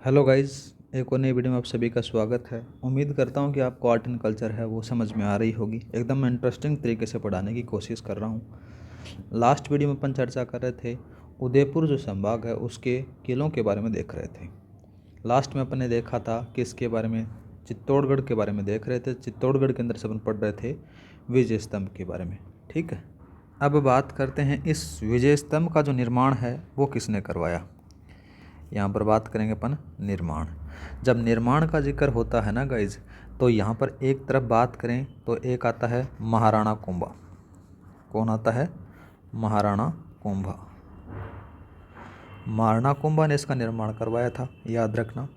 Hello guys, एक और नई वीडियो में आप सभी का स्वागत है। उम्मीद करता हूं कि आपको आर्ट एंड कल्चर है वो समझ में आ रही होगी। एकदम इंटरेस्टिंग तरीके से पढ़ाने की कोशिश कर रहा हूं। लास्ट वीडियो में अपन चर्चा कर रहे थे उदयपुर जो संभाग है उसके किलों के बारे में देख रहे थे। लास्ट में अपन ने देखा था कि इसके बारे में चित्तौड़गढ़ के बारे में देख रहे थे। चित्तौड़गढ़ के अंदर से अपन पढ़ रहे थे विजय स्तंभ के बारे में। ठीक है, अब बात करते हैं इस विजय स्तंभ का जो निर्माण है वो किसने करवाया। यहाँ पर बात करेंगे अपन निर्माण। जब निर्माण का जिक्र होता है ना गाइज, तो यहाँ पर एक तरफ बात करें तो एक आता है महाराणा कुंभा। कौन आता है? महाराणा कुंभा। महाराणा कुंभा ने इसका निर्माण करवाया था, याद रखना,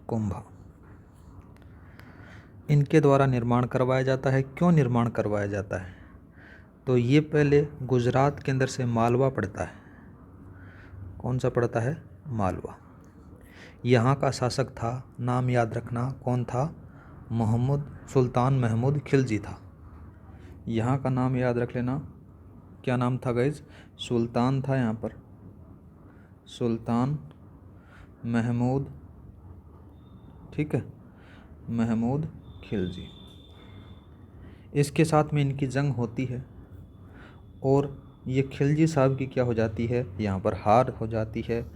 कुंभा। इनके द्वारा निर्माण करवाया जाता है। क्यों निर्माण करवाया जाता है? तो ये पहले गुजरात के अंदर से मालवा पड़ता है। कौन सा पड़ता है? मालवा। यहाँ का शासक था, नाम याद रखना, कौन था? सुल्तान महमूद खिलजी था। यहाँ का नाम याद रख लेना, क्या नाम था गाइज? सुल्तान था यहाँ पर, सुल्तान महमूद। ठीक है, महमूद खिलजी। इसके साथ में इनकी जंग होती है और ये खिलजी साहब की क्या हो जाती है, यहाँ पर हार हो जाती है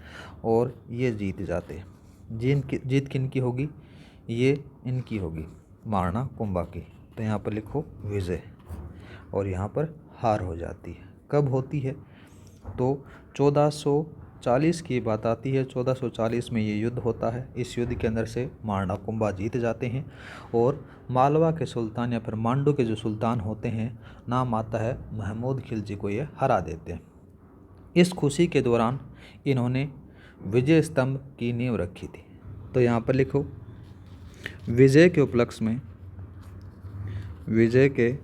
और ये जीत जाते हैं। जीत किनकी होगी? ये इनकी होगी, महाराणा कुंभा की। तो यहाँ पर लिखो विजय, और यहाँ पर हार हो जाती है। कब होती है? तो 1440 की बात आती है। 1440 में ये युद्ध होता है। इस युद्ध के अंदर से महाराणा कुंभा जीत जाते हैं और मालवा के सुल्तान या फिर मांडू के जो सुल्तान होते हैं, नाम आता है महमूद खिलजी को, ये हरा देते हैं। इस खुशी के दौरान इन्होंने विजय स्तंभ की नींव रखी थी। तो यहाँ पर लिखो विजय के उपलक्ष्य में, विजय के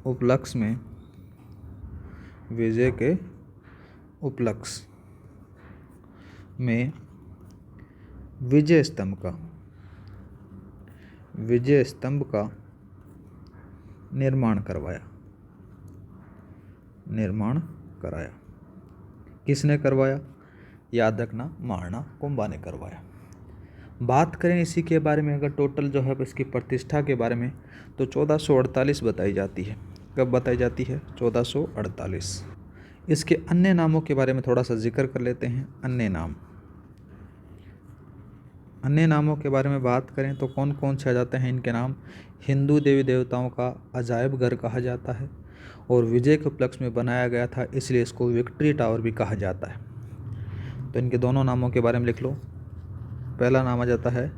उपलक्ष्य में, विजय के उपलक्ष्य में विजय स्तंभ का निर्माण कराया। किसने करवाया? याद रखना, महाराणा कुंभा ने करवाया। बात करें इसी के बारे में अगर टोटल जो है इसकी प्रतिष्ठा के बारे में, तो 1448 बताई जाती है। कब बताई जाती है? 1448। इसके अन्य नामों के बारे में थोड़ा सा जिक्र कर लेते हैं। अन्य नामों के बारे में बात करें तो कौन कौन से आ जाते हैं इनके नाम? हिंदू देवी देवताओं का अजायब घर कहा जाता है और विजय के उपलक्ष्य में बनाया गया था, इसलिए इसको विक्ट्री टावर भी कहा जाता है। तो इनके दोनों नामों के बारे में लिख लो। पहला नाम आ जाता है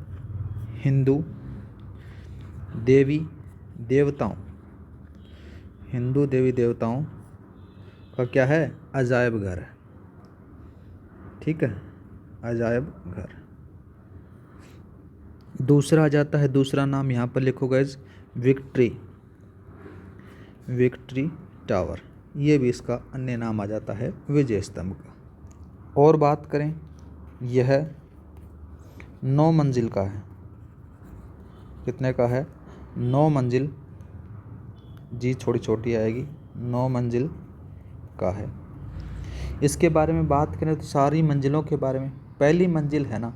हिंदू देवी देवताओं। हिंदू देवी देवताओं का क्या है? अजायब घर है। ठीक है, अजायब घर। दूसरा आ जाता है, दूसरा नाम यहाँ पर लिखो गाइस, विक्ट्री टावर। ये भी इसका अन्य नाम आ जाता है विजय स्तंभ का। और बात करें, यह 9 मंजिल का है। कितने का है? 9 मंजिल, जी थोड़ी छोटी आएगी, 9 मंजिल का है। इसके बारे में बात करें तो सारी मंजिलों के बारे में, पहली मंजिल है ना,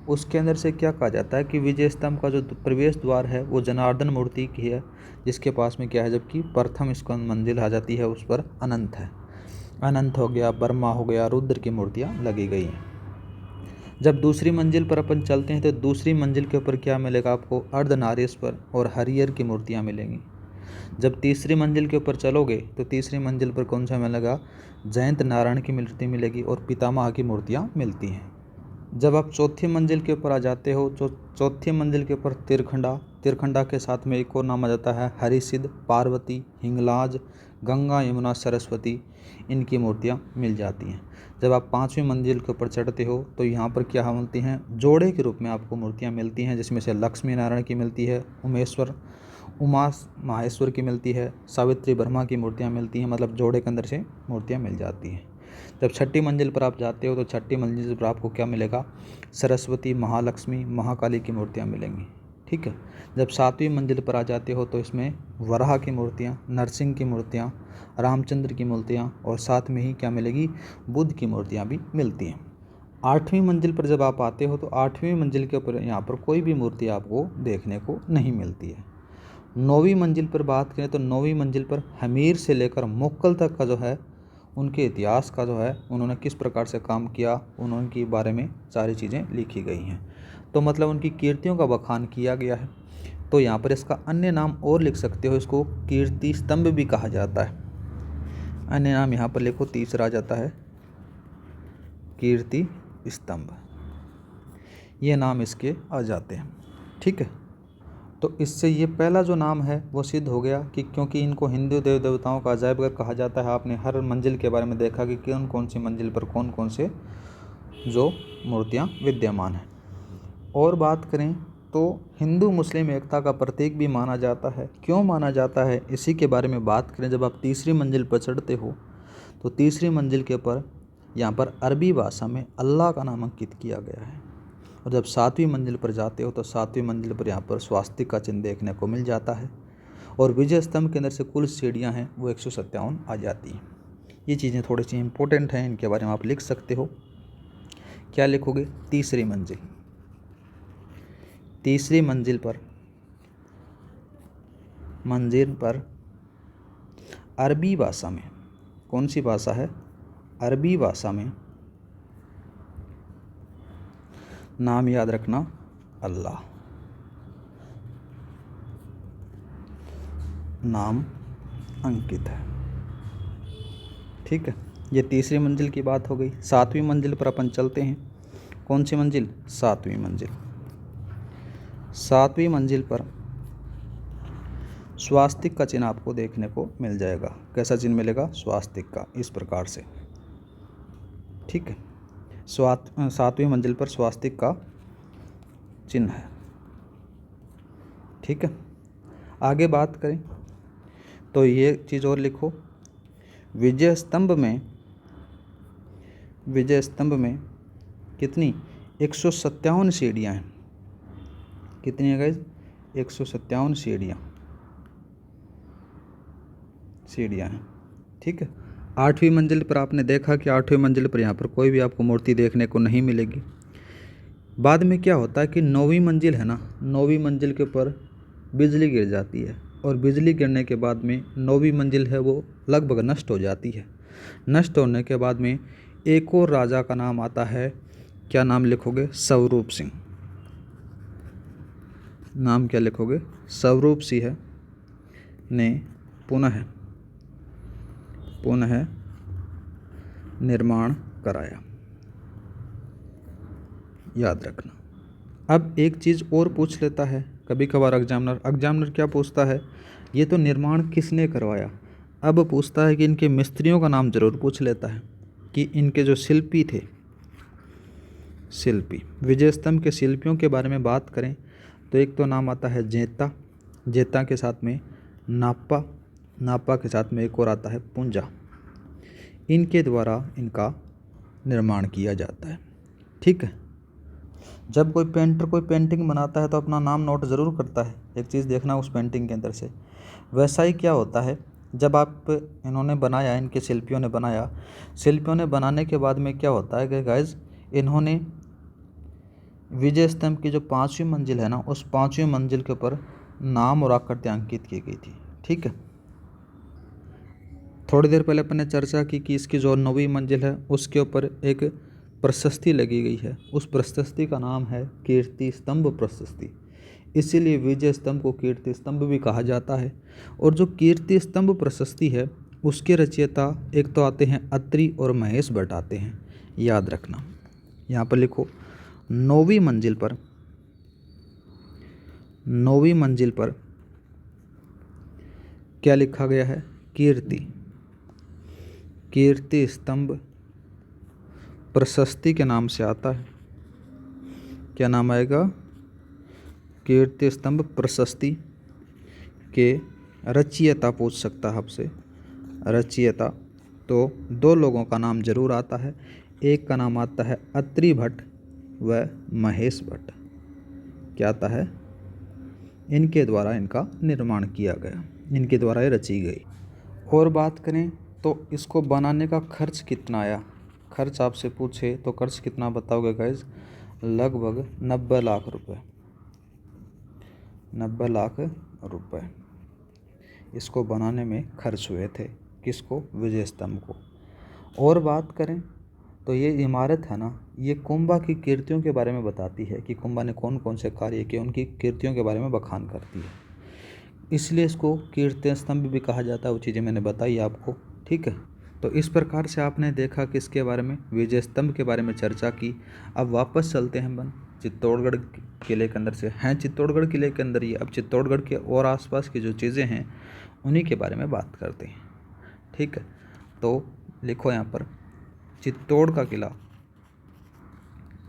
उसके अंदर से क्या कहा जाता है कि विजय स्तंभ का जो प्रवेश द्वार है वो जनार्दन मूर्ति की है, जिसके पास में क्या है, जबकि प्रथम इसको मंजिल आ जाती है उस पर अनंत है। अनंत हो गया, ब्रह्मा हो गया, रुद्र की मूर्तियाँ लगी गई हैं। जब दूसरी मंजिल पर अपन चलते हैं तो दूसरी मंजिल के ऊपर क्या मिलेगा आपको? अर्धनारीश्वर और हरिहर की मूर्तियाँ मिलेंगी। जब तीसरी मंजिल के ऊपर चलोगे तो तीसरी मंजिल पर कौन सा मिलेगा? जयंत नारायण की मूर्ति मिलेगी और पितामह की मूर्तियाँ मिलती हैं। जब आप चौथी मंजिल के ऊपर आ जाते हो तो चौथी मंजिल के ऊपर तिरखंडा के साथ में एक और नाम आ जाता है हरिसिद्ध, पार्वती, हिंगलाज, गंगा, यमुना, सरस्वती, इनकी मूर्तियाँ मिल जाती हैं। जब आप 5वीं मंजिल के ऊपर चढ़ते हो तो यहाँ पर क्या मिलती हैं? जोड़े के रूप में आपको मूर्तियाँ मिलती हैं, जिसमें से लक्ष्मी नारायण की मिलती है, उमा माहेश्वर की मिलती है, सावित्री ब्रह्मा की मूर्तियाँ मिलती हैं। मतलब जोड़े के अंदर से मूर्तियाँ मिल जाती हैं। जब छठी मंजिल पर आप जाते हो तो छठी मंजिल पर आपको क्या मिलेगा? सरस्वती, महालक्ष्मी, महाकाली की मूर्तियाँ मिलेंगी। ठीक है। जब 7वीं मंजिल पर आ जाते हो तो इसमें वराह की मूर्तियाँ, नरसिंह की मूर्तियाँ, रामचंद्र की मूर्तियाँ और साथ में ही क्या मिलेगी? बुद्ध की मूर्तियाँ भी मिलती हैं। 8वीं मंजिल पर जब आप आते हो तो 8वीं मंजिल के ऊपर यहाँ पर कोई भी मूर्ति आपको देखने को नहीं मिलती है। 9वीं मंजिल पर बात करें तो 9वीं मंजिल पर हमीर से लेकर मुक्कल तक का जो है उनके इतिहास का जो है उन्होंने किस प्रकार से काम किया उनके बारे में सारी चीज़ें लिखी गई हैं। तो मतलब उनकी कीर्तियों का बखान किया गया है। तो यहाँ पर इसका अन्य नाम और लिख सकते हो, इसको कीर्ति स्तंभ भी कहा जाता है। अन्य नाम यहाँ पर लिखो, तीसरा आ जाता है कीर्ति स्तंभ, ये नाम इसके आ जाते हैं। ठीक है, तो इससे ये पहला जो नाम है वो सिद्ध हो गया कि क्योंकि इनको हिंदू देव देवताओं का अजायब घर कहा जाता है। आपने हर मंजिल के बारे में देखा कि कौन कौन सी मंजिल पर कौन कौन से जो मूर्तियाँ विद्यमान हैं। और बात करें तो हिंदू मुस्लिम एकता का प्रतीक भी माना जाता है। क्यों माना जाता है इसी के बारे में बात करें। जब आप तीसरी मंजिल पर चढ़ते हो तो तीसरी मंजिल के ऊपर यहाँ पर अरबी भाषा में अल्लाह का नाम अंकित किया गया है। और जब 7वीं मंजिल पर जाते हो तो 7वीं मंजिल पर यहाँ पर स्वास्तिक का चिन्ह देखने को मिल जाता है। और विजय स्तंभ के अंदर से कुल सीढ़ियाँ हैं वो 157 आ जाती हैं। ये चीज़ें थोड़ी सी इंपॉर्टेंट हैं, इनके बारे में आप लिख सकते हो। क्या लिखोगे? तीसरी मंजिल। तीसरी मंजिल पर अरबी भाषा में, कौन सी भाषा है? अरबी भाषा में नाम याद रखना, अल्लाह नाम अंकित है। ठीक है, ये तीसरी मंजिल की बात हो गई। 7वीं मंजिल पर अपन चलते हैं। कौन सी मंजिल? 7वीं मंजिल। 7वीं मंजिल पर स्वास्तिक का चिन्ह आपको देखने को मिल जाएगा। कैसा चिन्ह मिलेगा? स्वास्तिक का, इस प्रकार से। ठीक है, 7वीं मंजिल पर स्वास्तिक का चिन्ह है। ठीक है, आगे बात करें तो ये चीज़ और लिखो, विजय स्तंभ में कितनी? 157 सीढ़ियाँ हैं। कितनी है गाइस? 157 सीढ़ियाँ हैं। ठीक है, 8वीं मंजिल पर आपने देखा कि 8वीं मंजिल पर यहाँ पर कोई भी आपको मूर्ति देखने को नहीं मिलेगी। बाद में क्या होता है कि 9वीं मंजिल है ना, 9वीं मंजिल के ऊपर बिजली गिर जाती है। और बिजली गिरने के बाद में 9वीं मंजिल है वो लगभग नष्ट हो जाती है। नष्ट होने के बाद में एक और राजा का नाम आता है। क्या नाम लिखोगे? स्वरूप सिंह। नाम क्या लिखोगे? स्वरूप सिंह ने पुनः निर्माण कराया, याद रखना। अब एक चीज़ और पूछ लेता है कभी कभार एग्जामिनर क्या पूछता है? ये तो निर्माण किसने करवाया। अब पूछता है कि इनके मिस्त्रियों का नाम ज़रूर पूछ लेता है कि इनके जो शिल्पी थे, शिल्पी, विजय स्तंभ के शिल्पियों के बारे में बात करें तो एक तो नाम आता है जेता के साथ में नापा के साथ में एक और आता है पुंजा। इनके द्वारा इनका निर्माण किया जाता है। ठीक है, जब कोई पेंटर कोई पेंटिंग बनाता है तो अपना नाम नोट ज़रूर करता है। एक चीज़ देखना उस पेंटिंग के अंदर से। वैसा ही क्या होता है, जब इन्होंने बनाया, इनके शिल्पियों ने बनाने के बाद में क्या होता है कि गाइज इन्होंने विजय स्तंभ की जो 5वीं मंजिल है ना, उस 5वीं मंजिल के ऊपर नाम और आकृतियाँ अंकित की गई थी। ठीक है, थोड़ी देर पहले अपन ने चर्चा की कि इसकी जो 9वीं मंजिल है उसके ऊपर एक प्रशस्ति लगी गई है। उस प्रशस्ति का नाम है कीर्ति स्तंभ प्रशस्ति। इसीलिए विजय स्तंभ को कीर्ति स्तंभ भी कहा जाता है। और जो कीर्ति स्तंभ प्रशस्ति है उसके रचयिता एक तो आते हैं अत्रि और महेश भट्ट आते हैं, याद रखना। यहाँ पर लिखो 9वीं मंजिल पर क्या लिखा गया है? कीर्ति स्तंभ प्रशस्ति के नाम से आता है। क्या नाम आएगा? कीर्ति स्तंभ प्रशस्ति के रचयिता पूछ सकता है आपसे। रचयिता तो 2 लोगों का नाम जरूर आता है। एक का नाम आता है अत्रि भट्ट व महेश भट्ट। क्या आता है? इनके द्वारा इनका निर्माण किया गया, इनके द्वारा ये रची गई। और बात करें तो इसको बनाने का खर्च कितना आया? खर्च आपसे पूछे तो खर्च कितना बताओगे गाइज? लगभग 90 लाख रुपए। 90 लाख रुपए इसको बनाने में खर्च हुए थे। किसको? विजय स्तंभ को। और बात करें तो ये इमारत है ना, ये कुंभा की कीर्तियों के बारे में बताती है कि कुंभा ने कौन कौन से कार्य किए, उनकी कीर्तियों के बारे में बखान करती है, इसलिए इसको कीर्ति स्तंभ भी कहा जाता है। वो चीज़ें मैंने बताई आपको, ठीक है। तो इस प्रकार से आपने देखा कि इसके बारे में, विजय स्तंभ के बारे में चर्चा की। अब वापस चलते हैं अपन चित्तौड़गढ़ किले के अंदर से हैं, चित्तौड़गढ़ किले के अंदर ही। अब चित्तौड़गढ़ के और आसपास की जो चीज़ें हैं उन्हीं के बारे में बात करते हैं, ठीक है। तो लिखो यहाँ पर चित्तौड़ का किला,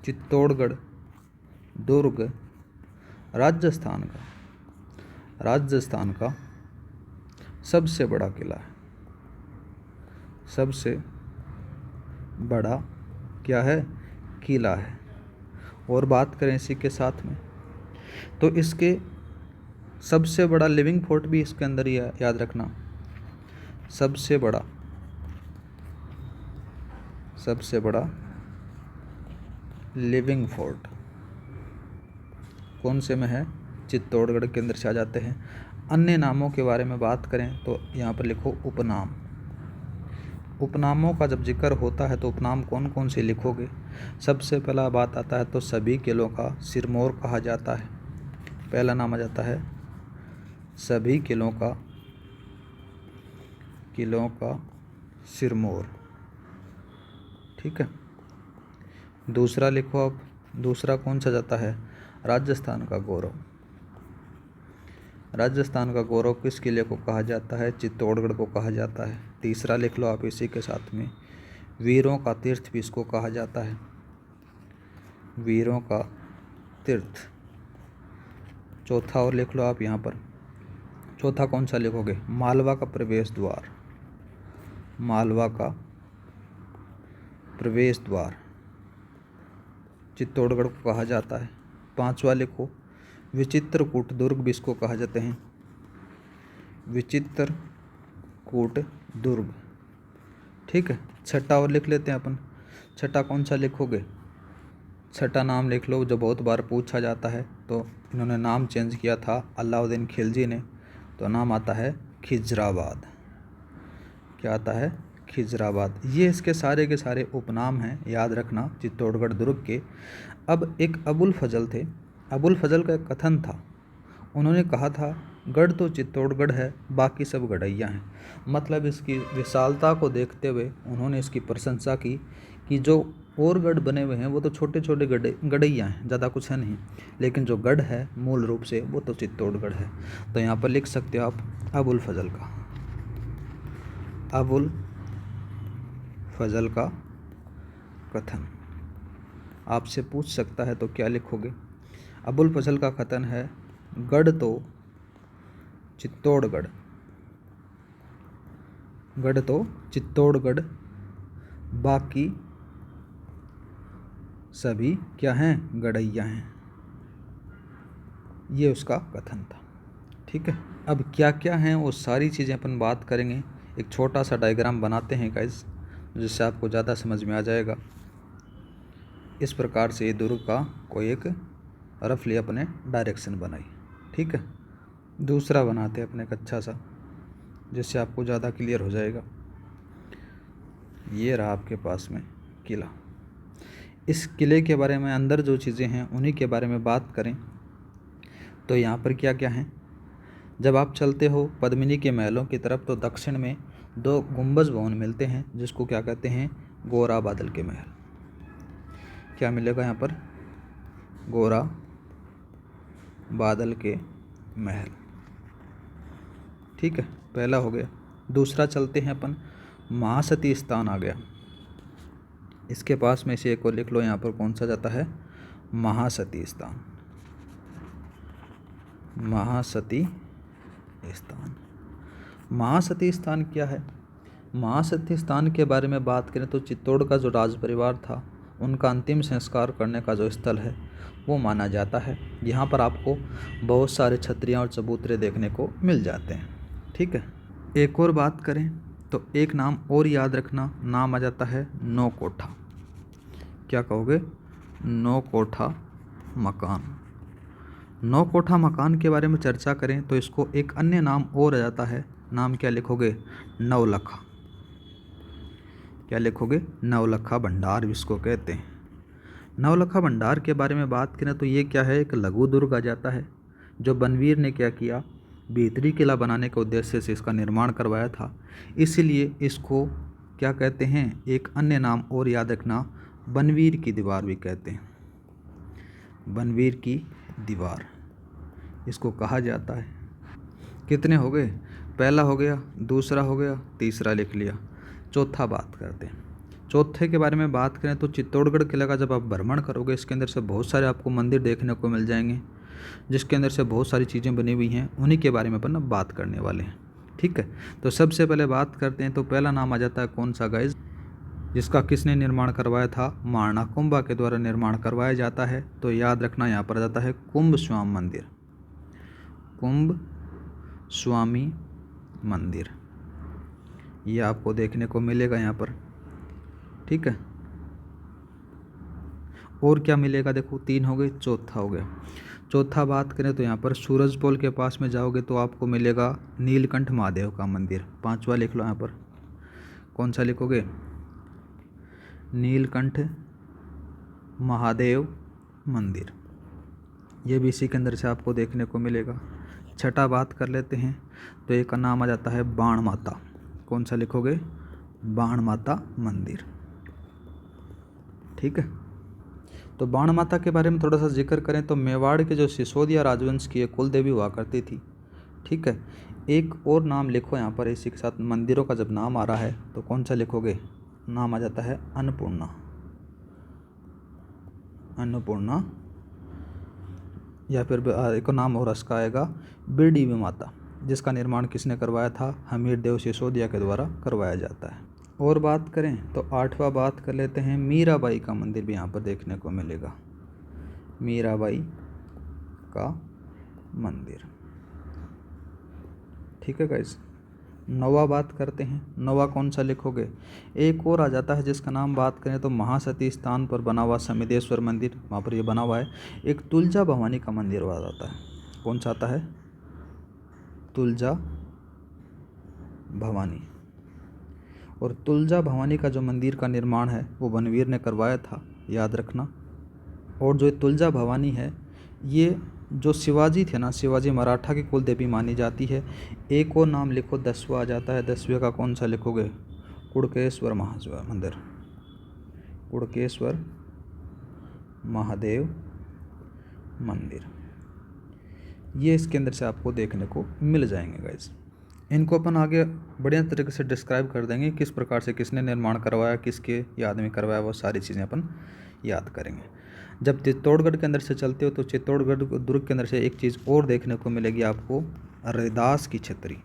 चित्तौड़गढ़ दुर्ग राजस्थान का सबसे बड़ा किला है। सबसे बड़ा क्या है? किला है। और बात करें इसी के साथ में तो इसके सबसे बड़ा लिविंग फोर्ट भी इसके अंदर ही है, याद रखना। सबसे बड़ा लिविंग फोर्ट कौन से में है? चित्तौड़गढ़ के अंदर से आ जाते हैं। अन्य नामों के बारे में बात करें तो यहाँ पर लिखो उपनाम। उपनामों का जब जिक्र होता है तो उपनाम कौन कौन से लिखोगे? सबसे पहला बात आता है तो सभी किलों का सिरमौर कहा जाता है। पहला नाम आ जाता है सभी किलों का सिरमौर, ठीक है। दूसरा लिखो अब, दूसरा कौन सा जाता है? राजस्थान का गौरव। राजस्थान का गौरव किस किले को कहा जाता है? चित्तौड़गढ़ को कहा जाता है। तीसरा लिख लो आप इसी के साथ में, वीरों का तीर्थ भी इसको कहा जाता है। वीरों का तीर्थ। चौथा और लिख लो आप यहाँ पर, चौथा कौन सा लिखोगे? मालवा का प्रवेश द्वार। मालवा का प्रवेश द्वार चित्तौड़गढ़ को कहा जाता है। पांचवा लिखो विचित्रकूट दुर्ग भी इसको कहा जाते हैं। विचित्रकूट दुर्ग, ठीक है। छठा और लिख लेते हैं अपन, छठा कौन सा लिखोगे? छठा नाम लिख लो जो बहुत बार पूछा जाता है, तो इन्होंने नाम चेंज किया था अलाउद्दीन खिलजी ने, तो नाम आता है खिजराबाद। क्या आता है? खिजराबाद। ये इसके सारे के सारे उपनाम हैं, याद रखना, चित्तौड़गढ़ दुर्ग के। अब एक अबुल फजल थे, अबुल फजल का एक कथन था। उन्होंने कहा था गढ़ तो चित्तौड़गढ़ है, बाकी सब गढ़ैया हैं। मतलब इसकी विशालता को देखते हुए उन्होंने इसकी प्रशंसा की कि जो और गढ़ बने हुए हैं वो तो छोटे छोटे गढ़ैया हैं, ज़्यादा कुछ है नहीं, लेकिन जो गढ़ है मूल रूप से वो तो चित्तौड़गढ़ है। तो यहाँ पर लिख सकते हो आप अबुल फजल का, अबुल फजल का कथन। आपसे पूछ सकता है तो क्या लिखोगे? अबुल फजल का कथन है गढ़ तो चित्तौड़गढ़, गढ़ तो चित्तौड़गढ़, बाकी सभी क्या हैं? गढ़ैया हैं। ये उसका कथन था, ठीक है। अब क्या क्या हैं वो सारी चीज़ें अपन बात करेंगे। एक छोटा सा डायग्राम बनाते हैं गाइस, जिससे आपको ज़्यादा समझ में आ जाएगा। इस प्रकार से ये दुर्ग का कोई एक रफली अपने डायरेक्शन बनाई, ठीक है। दूसरा बनाते हैं अपने एक अच्छा सा, जिससे आपको ज़्यादा क्लियर हो जाएगा। ये रहा आपके पास में किला। इस किले के बारे में अंदर जो चीज़ें हैं उन्हीं के बारे में बात करें तो यहाँ पर क्या क्या हैं? जब आप चलते हो पद्मिनी के महलों की तरफ तो दक्षिण में 2 गुंबज भवन मिलते हैं, जिसको क्या कहते हैं? गोरा बादल के महल। क्या मिलेगा यहाँ पर? गोरा बादल के महल, ठीक है, पहला हो गया। दूसरा चलते हैं अपन, महासती स्थान आ गया। इसके पास में से एक और लिख लो, यहाँ पर कौन सा जाता है? महासती स्थान। महासती स्थान। महासती स्थान क्या है? महासती स्थान के बारे में बात करें तो चित्तौड़ का जो राज परिवार था उनका अंतिम संस्कार करने का जो स्थल है वो माना जाता है। यहाँ पर आपको बहुत सारे छत्रियाँ और चबूतरे देखने को मिल जाते हैं, ठीक है। एक और बात करें तो एक नाम और याद रखना, नाम आ जाता है नौ कोठा। क्या कहोगे? 9 कोठा मकान। 9 कोठा मकान के बारे में चर्चा करें तो इसको एक अन्य नाम और आ जाता है। नाम क्या लिखोगे? नवलखा। क्या लिखोगे? नवलखा भंडार इसको कहते हैं। नवलखा भंडार के बारे में बात करें तो ये क्या है? एक लघु दुर्ग आ जाता है जो बनवीर ने क्या किया? भीतरी किला बनाने के उद्देश्य से इसका निर्माण करवाया था। इसलिए इसको क्या कहते हैं? एक अन्य नाम और याद रखना, बनवीर की दीवार भी कहते हैं। बनवीर की दीवार इसको कहा जाता है। कितने हो गए? पहला हो गया, दूसरा हो गया, तीसरा लिख लिया। चौथा बात करते हैं। चौथे के बारे में बात करें तो चित्तौड़गढ़ किला का जब आप भ्रमण करोगे, इसके अंदर से बहुत सारे आपको मंदिर देखने को मिल जाएंगे, जिसके अंदर से बहुत सारी चीज़ें बनी हुई हैं। उन्हीं के बारे में अपन अब बात करने वाले हैं। ठीक है, तो सबसे पहले बात करते हैं। तो पहला नाम आ जाता है कौन सा गाइज? जिसका किसने निर्माण करवाया था? महाराणा कुंभा के द्वारा निर्माण करवाया जाता है। तो याद रखना यहाँ पर आ जाता है कुंभ स्वामी मंदिर। कुंभ स्वामी मंदिर ये आपको देखने को मिलेगा यहाँ पर। ठीक है, और क्या मिलेगा? देखो 3 हो गए, चौथा हो गया। चौथा बात करें तो यहाँ पर सूरजपोल के पास में जाओगे तो आपको मिलेगा नीलकंठ महादेव का मंदिर। 5वां लिख लो यहाँ पर। कौन सा लिखोगे? नीलकंठ महादेव मंदिर, ये भी इसी के अंदर से आपको देखने को मिलेगा। छठा बात कर लेते हैं तो एक का नाम आ जाता है बाण माता। कौन सा लिखोगे? बाण माता मंदिर। ठीक है, तो बाण माता के बारे में थोड़ा सा जिक्र करें तो मेवाड़ के जो सिसोदिया राजवंश की कुल देवी हुआ करती थी। ठीक है, एक और नाम लिखो यहाँ पर इसी के साथ। मंदिरों का जब नाम आ रहा है तो कौन सा लिखोगे? नाम आ जाता है अन्नपूर्णा। अन्नपूर्णा, या फिर एक नाम और इसका आएगा बिरडी माता, जिसका निर्माण किसने करवाया था? हमीर देव सिसोदिया के द्वारा करवाया जाता है। और बात करें तो 8वां बात कर लेते हैं, मीराबाई का मंदिर भी यहाँ पर देखने को मिलेगा। मीराबाई का मंदिर। ठीक है गाइस, 9वां बात करते हैं। 9वां कौन सा लिखोगे? एक और आ जाता है जिसका नाम बात करें तो महासती स्थान पर बना हुआ समिदेश्वर मंदिर, वहाँ पर ये बना हुआ है। एक तुलजा भवानी का मंदिर हुआ जाता है। कौन सा आता है? तुलजा भवानी। और तुलजा भवानी का जो मंदिर का निर्माण है वो बनवीर ने करवाया था, याद रखना। और जो तुलजा भवानी है ये जो शिवाजी थे ना, शिवाजी मराठा की कुल देवी मानी जाती है। एक और नाम लिखो, 10वां आ जाता है। 10वें का कौन सा लिखोगे? कुड़केश्वर महादेव मंदिर। कुड़केश्वर महादेव मंदिर, ये इसके अंदर से आपको देखने को मिल जाएंगे गाइस। इनको अपन आगे बढ़िया तरीके से डिस्क्राइब कर देंगे, किस प्रकार से किसने निर्माण करवाया, किसके याद में करवाया, वो सारी चीज़ें अपन याद करेंगे। जब चित्तौड़गढ़ के अंदर से चलते हो तो चित्तौड़गढ़ दुर्ग के अंदर से एक चीज़ और देखने को मिलेगी आपको, रैदास की छतरी।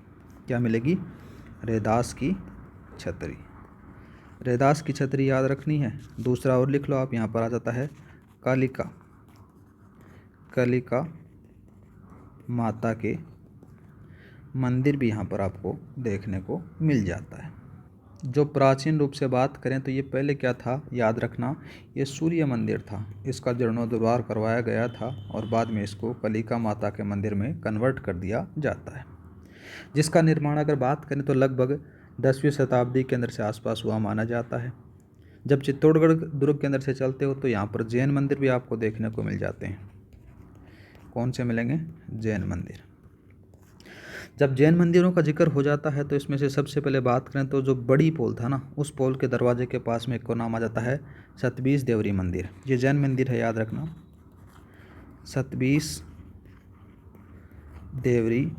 क्या मिलेगी? रैदास की छतरी। रैदास की छतरी याद रखनी है। दूसरा और लिख लो आप, यहाँ पर आ जाता है कालिका। कालिका माता के मंदिर भी यहाँ पर आपको देखने को मिल जाता है। जो प्राचीन रूप से बात करें तो ये पहले क्या था? याद रखना, ये सूर्य मंदिर था। इसका जीर्णोद्धार करवाया गया था और बाद में इसको कालिका माता के मंदिर में कन्वर्ट कर दिया जाता है, जिसका निर्माण अगर बात करें तो लगभग 10वीं शताब्दी के अंदर से आसपास हुआ माना जाता है। जब चित्तौड़गढ़ दुर्ग के अंदर से चलते हो तो यहाँ पर जैन मंदिर भी आपको देखने को मिल जाते हैं। कौन से मिलेंगे? जैन मंदिर। जब जैन मंदिरों का जिक्र हो जाता है तो इसमें से सबसे पहले बात करें तो जो बड़ी पोल था ना, उस पोल के दरवाजे के पास में एक को नाम आ जाता है सतबीस देवरी मंदिर। ये जैन मंदिर है, याद रखना, सतबीस देवरी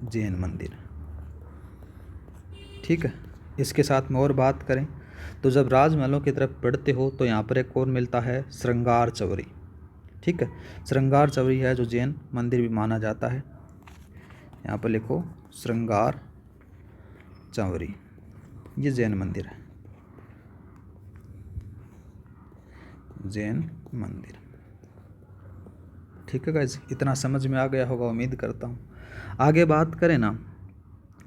जैन मंदिर। ठीक है, इसके साथ में और बात करें तो जब राजमहलों की तरफ बढ़ते हो तो यहाँ पर एक और मिलता है श्रृंगार चौरी। ठीक है, श्रृंगार चौरी है जो जैन मंदिर भी माना जाता है। यहाँ पर लिखो श्रृंगार चौरी, ये जैन मंदिर है, जैन मंदिर। ठीक है गाइस, इतना समझ में आ गया होगा उम्मीद करता हूँ। आगे बात करें ना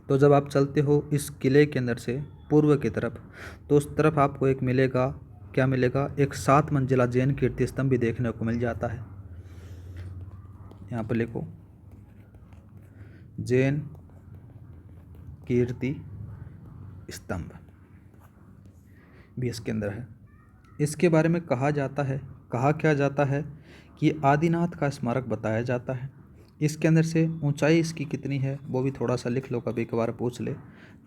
तो जब आप चलते हो इस किले के अंदर से पूर्व की तरफ तो उस तरफ आपको एक मिलेगा क्या मिलेगा, एक 7 मंजिला जैन कीर्ति स्तंभ भी देखने को मिल जाता है। यहाँ पर लिखो जैन कीर्ति स्तंभ भी इसके अंदर है। इसके बारे में कहा क्या जाता है कि आदिनाथ का स्मारक बताया जाता है। इसके अंदर से ऊंचाई इसकी कितनी है वो भी थोड़ा सा लिख लो, कभी कभार पूछ ले।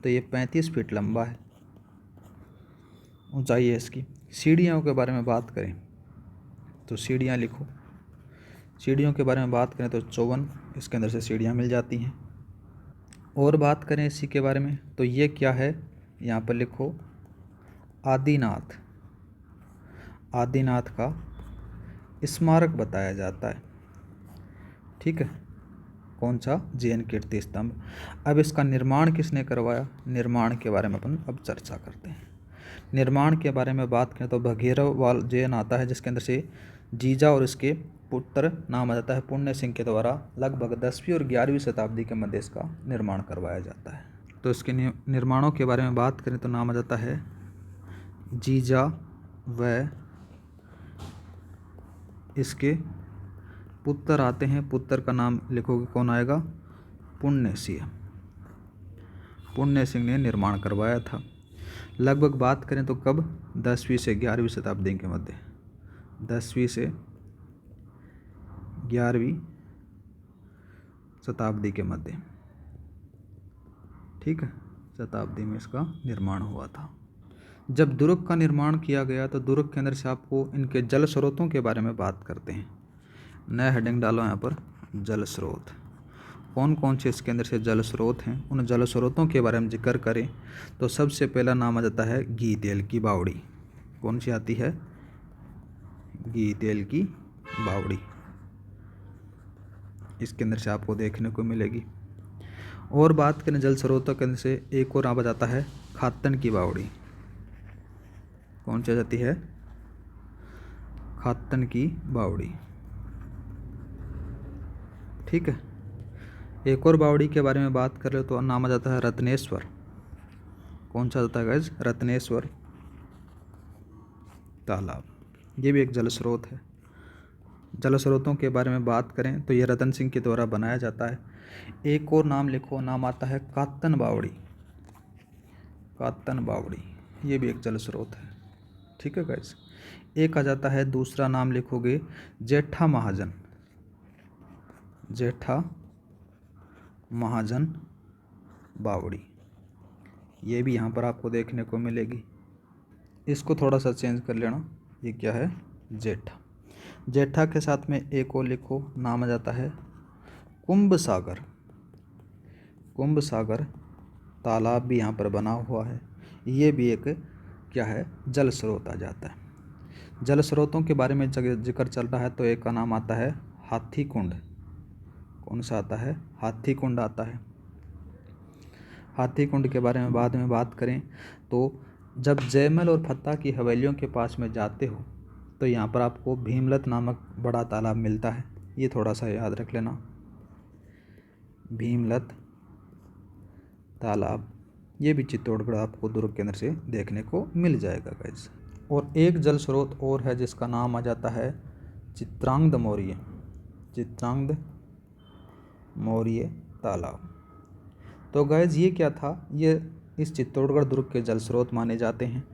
तो ये 35 फीट लंबा है, ऊंचाई है इसकी। सीढ़ियों के बारे में बात करें तो सीढ़ियाँ लिखो। सीढ़ियों के बारे में बात करें तो 54 इसके अंदर से सीढ़ियाँ मिल जाती हैं। और बात करें इसी के बारे में तो ये क्या है, यहाँ पर लिखो आदिनाथ का स्मारक बताया जाता है। ठीक है, कौन सा, जैन कीर्ति स्तंभ। अब इसका निर्माण किसने करवाया, निर्माण के बारे में अपन अब चर्चा करते हैं। निर्माण के बारे में बात करें तो भगीरथवाल जैन आता है, जिसके अंदर से जीजा और इसके पुत्र नाम आ जाता है पुण्य सिंह के द्वारा लगभग 10वीं और 11वीं शताब्दी के मध्य इसका निर्माण करवाया जाता है। तो इसके निर्माणों के बारे में बात करें तो नाम आ जाता है जीजा व इसके पुत्र आते हैं। पुत्र का नाम लिखोगे कौन आएगा, पुण्य सिंह ने निर्माण करवाया था। लगभग बात करें तो कब, 10वीं से 11वीं शताब्दी के मध्य, 10वीं से 11वीं शताब्दी के मध्य। ठीक है, शताब्दी में इसका निर्माण हुआ था। जब दुर्ग का निर्माण किया गया तो दुर्ग के अंदर से आपको इनके जल स्रोतों के बारे में बात करते हैं। नया हेडिंग डालो यहाँ पर, जल स्रोत। कौन कौन से इसके अंदर से जल स्रोत हैं, उन जल स्रोतों के बारे में जिक्र करें तो सबसे पहला नाम आ जाता है घी तेल की बावड़ी। कौन सी आती है, घी तेल की बावड़ी, इसके अंदर से आपको देखने को मिलेगी। और बात करें जल स्रोतों के अंदर से एक और नाम आ जाता है खातन की बावड़ी। कौन सी आ जाती है, खातन की बावड़ी। ठीक है, एक और बावड़ी के बारे में बात करें तो नाम आ जाता है रत्नेश्वर। कौन सा आता है गाइस, रत्नेश्वर तालाब। ये भी एक जल स्रोत है। जल स्रोतों के बारे में बात करें तो ये रतन सिंह के द्वारा बनाया जाता है। एक और नाम लिखो, नाम आता है कातन बावड़ी। कातन बावड़ी ये भी एक जल स्रोत है। ठीक है गाइस, एक आ जाता है दूसरा नाम लिखोगे जेठा महाजन। जेठा महाजन बावड़ी, ये भी यहाँ पर आपको देखने को मिलेगी। इसको थोड़ा सा चेंज कर लेना, ये क्या है, जेठा। जेठा के साथ में एक और लिखो, नाम आ जाता है कुंभ सागर। कुंभ सागर तालाब भी यहाँ पर बना हुआ है। ये भी एक क्या है, जल स्रोत आ जाता है। जल स्रोतों के बारे में जिक्र चल रहा है तो एक का नाम आता है हाथी कुंड। कौन सा आता है, हाथी कुंड आता है। हाथी कुंड के बारे में बाद में बात करें तो जब जयमल और फत्ता की हवेलियों के पास में जाते हो तो यहाँ पर आपको भीमलत नामक बड़ा तालाब मिलता है। ये थोड़ा सा याद रख लेना, भीमलत तालाब। ये भी चित्तौड़गढ़ आपको दुर्ग के अंदर से देखने को मिल जाएगा गाइस। और एक जल स्रोत और है जिसका नाम आ जाता है चित्रांगद मौर्य। चित्रांगद मौर्य तालाब। तो गाइस ये क्या था, ये इस चित्तौड़गढ़ दुर्ग के जल स्रोत माने जाते हैं।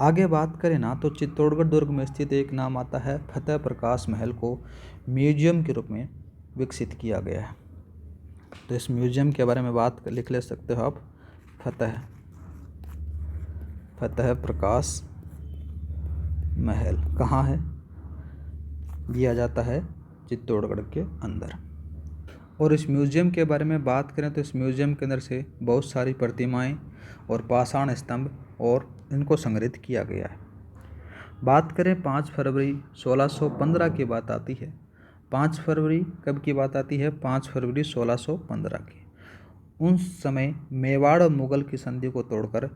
आगे बात करें ना तो चित्तौड़गढ़ दुर्ग में स्थित एक नाम आता है फतेह प्रकाश महल को म्यूजियम के रूप में विकसित किया गया है। तो इस म्यूजियम के बारे में बात लिख ले सकते हो आप, फतेह प्रकाश महल कहाँ है, दिया जाता है चित्तौड़गढ़ के अंदर। और इस म्यूजियम के बारे में बात करें तो इस म्यूजियम के अंदर से बहुत सारी प्रतिमाएं और पाषाण स्तंभ और इनको संग्रहित किया गया है। बात करें 5 फरवरी 1615 की बात आती है। 5 फरवरी कब की बात आती है, 5 फरवरी 1615 की। उस समय मेवाड़ और मुगल की संधि को तोड़कर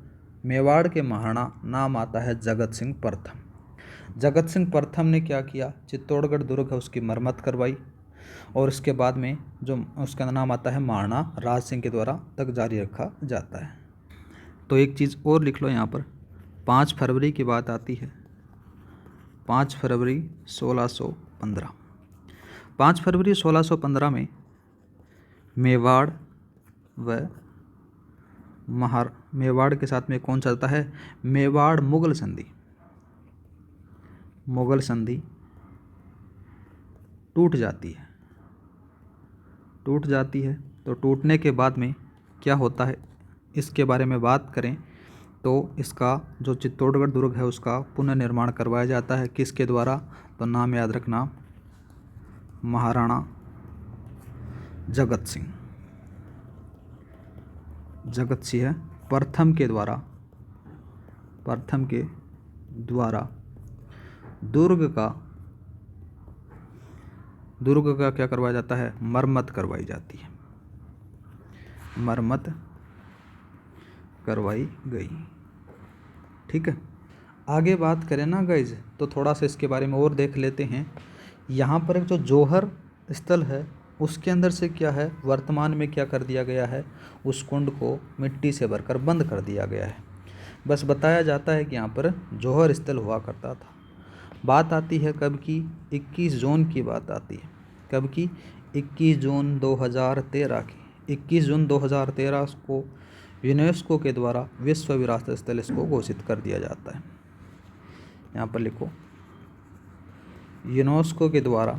मेवाड़ के महाराणा नाम आता है जगत सिंह प्रथम। जगत सिंह प्रथम ने क्या किया, चित्तौड़गढ़ दुर्ग है उसकी मरम्मत करवाई और इसके बाद में जो उसका नाम आता है महाराणा राज सिंह के द्वारा तक जारी रखा जाता है। तो एक चीज़ और लिख लो यहाँ पर, 5 फरवरी की बात आती है। 5 फरवरी 1615। 5 फरवरी 1615 में मेवाड़ व मेवाड़ के साथ में कौन चलता है? मेवाड़ मुगल संधि। मुगल संधि टूट जाती है। टूट जाती है तो टूटने के बाद में क्या होता है, इसके बारे में बात करें तो इसका जो चित्तौड़गढ़ दुर्ग है उसका पुनर्निर्माण करवाया जाता है। किसके द्वारा? तो नाम याद रखना, महाराणा जगत सिंह। जगत सिंह प्रथम के द्वारा दुर्ग का क्या करवाया जाता है? मरम्मत करवाई जाती है। मरम्मत करवाई गई। ठीक है, आगे बात करें ना गाइज तो थोड़ा सा इसके बारे में और देख लेते हैं। यहाँ पर एक जो जौहर स्थल है उसके अंदर से क्या है, वर्तमान में क्या कर दिया गया है, उस कुंड को मिट्टी से भरकर बंद कर दिया गया है। बस बताया जाता है कि यहाँ पर जौहर स्थल हुआ करता था। बात आती है कब की? 21 जून की बात आती है। कब की? 21 जून 2013 की। 21 जून 2013 को यूनेस्को के द्वारा विश्व विरासत स्थल इसको घोषित कर दिया जाता है। यहाँ पर लिखो, यूनेस्को के द्वारा